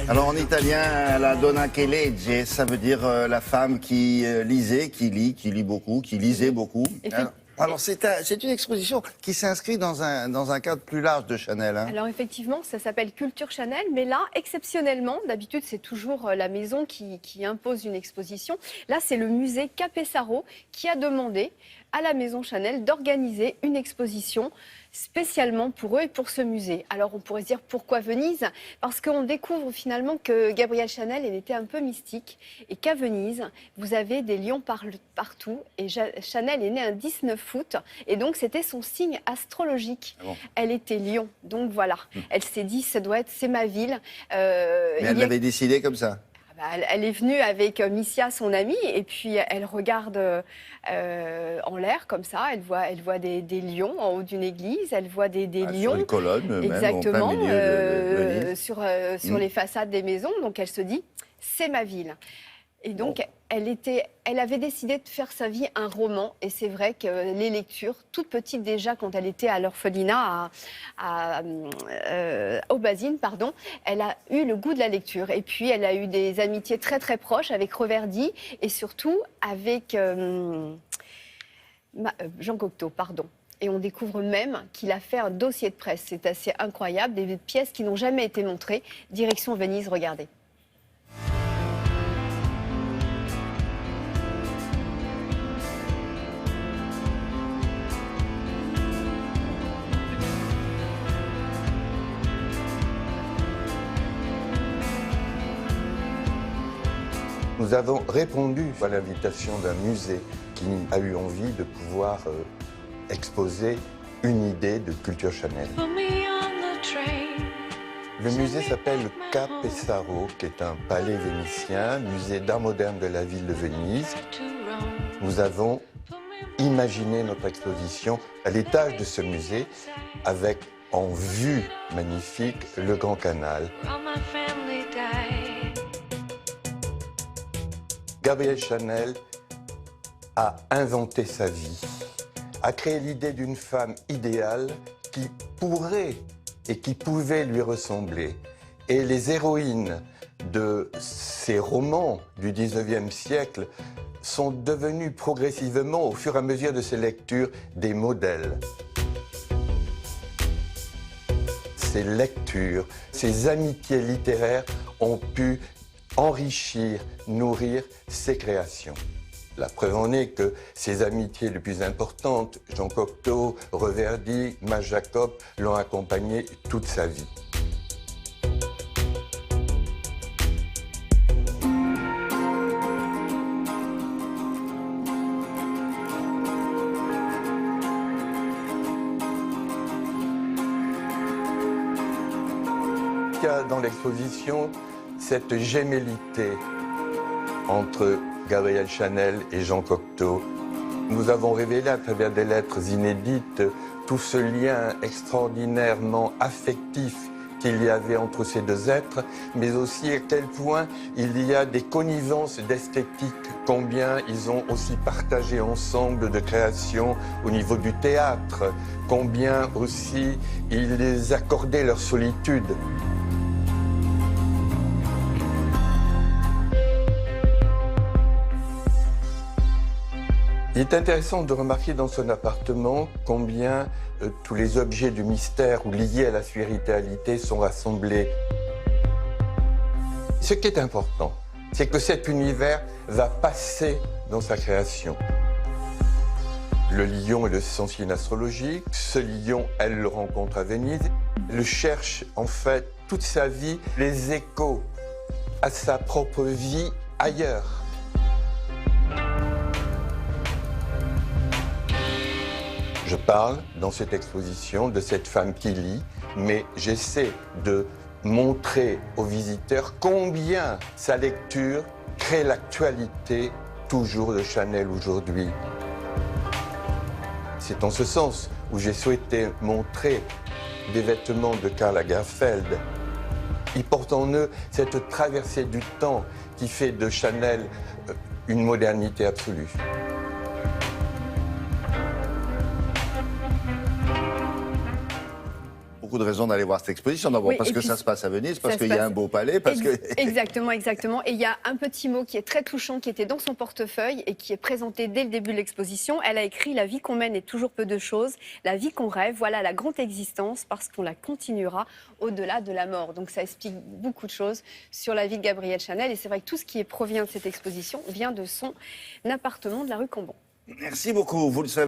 Alors en italien, la donna che legge, ça veut dire la femme qui lisait, qui lit beaucoup, qui lisait beaucoup. Alors c'est une exposition qui s'inscrit dans un cadre plus large de Chanel. Hein. Alors effectivement, ça s'appelle Culture Chanel, mais là, exceptionnellement, d'habitude c'est toujours la maison qui impose une exposition. Là, c'est le musée Capessaro qui a demandé à la maison Chanel d'organiser une exposition spécialement pour eux et pour ce musée. Alors on pourrait se dire pourquoi Venise? Parce qu'on découvre finalement que Gabrielle Chanel, elle était un peu mystique et qu'à Venise, vous avez des lions partout et Chanel est née un 19 août et donc c'était son signe astrologique. Ah bon. Elle était lion, donc voilà. Elle s'est dit, c'est ma ville. Mais elle l'avait décidé comme ça? Elle est venue avec Missia, son amie, et puis elle regarde en l'air comme ça. Elle voit des lions en haut d'une église. Elle voit des lions. Sur une colonne, exactement, même, au plein milieu de sur les façades des maisons. Donc elle se dit, c'est ma ville. Et donc, elle avait décidé de faire sa vie un roman. Et c'est vrai que les lectures, toute petite déjà, quand elle était à l'orphelinat au Basine, elle a eu le goût de la lecture. Et puis, elle a eu des amitiés très, très proches avec Reverdy et surtout avec Jean Cocteau, Et on découvre même qu'il a fait un dossier de presse. C'est assez incroyable. Des pièces qui n'ont jamais été montrées. Direction Venise, regardez. Nous avons répondu à l'invitation d'un musée qui a eu envie de pouvoir exposer une idée de Culture Chanel. Le musée s'appelle le Capessaro, qui est un palais vénitien, musée d'art moderne de la ville de Venise. Nous avons imaginé notre exposition à l'étage de ce musée avec en vue magnifique le Grand Canal. Gabrielle Chanel a inventé sa vie, a créé l'idée d'une femme idéale qui pourrait et qui pouvait lui ressembler. Et les héroïnes de ces romans du 19e siècle sont devenues progressivement, au fur et à mesure de ses lectures, des modèles. Ces lectures, ces amitiés littéraires ont pu enrichir, nourrir ses créations. La preuve en est que ses amitiés les plus importantes, Jean Cocteau, Reverdy, Mas Jacob, l'ont accompagné toute sa vie. Il y a dans l'exposition cette gémellité entre Gabrielle Chanel et Jean Cocteau. Nous avons révélé à travers des lettres inédites tout ce lien extraordinairement affectif qu'il y avait entre ces deux êtres, mais aussi à quel point il y a des connivences d'esthétique, combien ils ont aussi partagé ensemble de créations au niveau du théâtre, combien aussi ils accordaient leur solitude. Il est intéressant de remarquer dans son appartement combien tous les objets du mystère ou liés à la spiritualité sont rassemblés. Ce qui est important, c'est que cet univers va passer dans sa création. Le lion est le signe astrologique. Ce lion, elle le rencontre à Venise. Elle cherche en fait toute sa vie les échos à sa propre vie ailleurs. Je parle dans cette exposition de cette femme qui lit, mais j'essaie de montrer aux visiteurs combien sa lecture crée l'actualité toujours de Chanel aujourd'hui. C'est en ce sens où j'ai souhaité montrer des vêtements de Karl Lagerfeld. Ils portent en eux cette traversée du temps qui fait de Chanel une modernité absolue. Beaucoup beaucoup de raisons d'aller voir cette exposition. D'abord Oui, parce et que puis ça se passe à Venise, parce ça se qu'il y a passe- un beau palais, parce que... Exactement, exactement. Et il y a un petit mot qui est très touchant, qui était dans son portefeuille et qui est présenté dès le début de l'exposition. Elle a écrit « La vie qu'on mène est toujours peu de choses. La vie qu'on rêve, voilà la grande existence, parce qu'on la continuera au-delà de la mort. » Donc ça explique beaucoup de choses sur la vie de Gabrielle Chanel. Et c'est vrai que tout ce qui provient de cette exposition vient de son appartement de la rue Cambon. Merci beaucoup, vous le savez.